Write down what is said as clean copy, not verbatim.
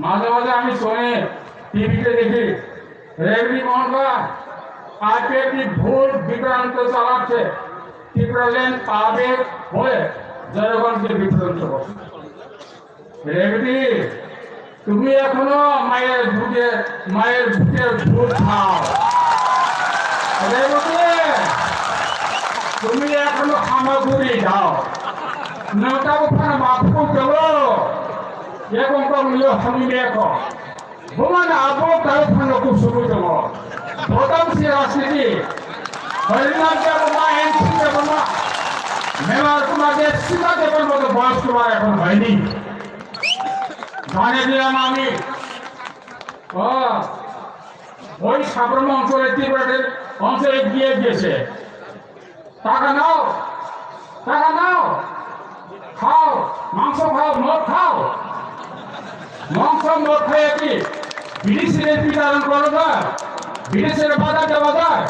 মাঝে মাঝে আমি শুনি টিভিতে দেখি রেবড়ি মহল্লা আজকে একটি ভুল বিভ্রান্ত চালাচ্ছে ত্রিপুরা লেন পাবে হয়ে জনগণকে বিভ্রান্ত করছে। রেবড়ি তুমি এখনো মায়ের বুকের দুধ খাও। রেবড়ি তুমি এখনো হামাগুড়ি যাও নটা ওখানে বাপু দেবো এখন কমিও আমি দেখো ভুমান আবো তাও খানো খুব শুরু দেবো প্রথম সে রাজনীতি হরিনাথ দেব মা এনসি দেব মা মেলার তোমাদের সীতা দেবের মতো বয়স তোমার এখন হয়নি। জানিয়ে দিলাম আমি ওই সাবরম অঞ্চলে ত্রিপুরাটের অঞ্চলে গিয়ে গেছে টাকা নাও খাও মাংস খাও মদ খাও মাংস মদ খেয়ে কি বিদেশিদের বিতরণ করা যায় বিদেশের বাজার দেওয়া যায়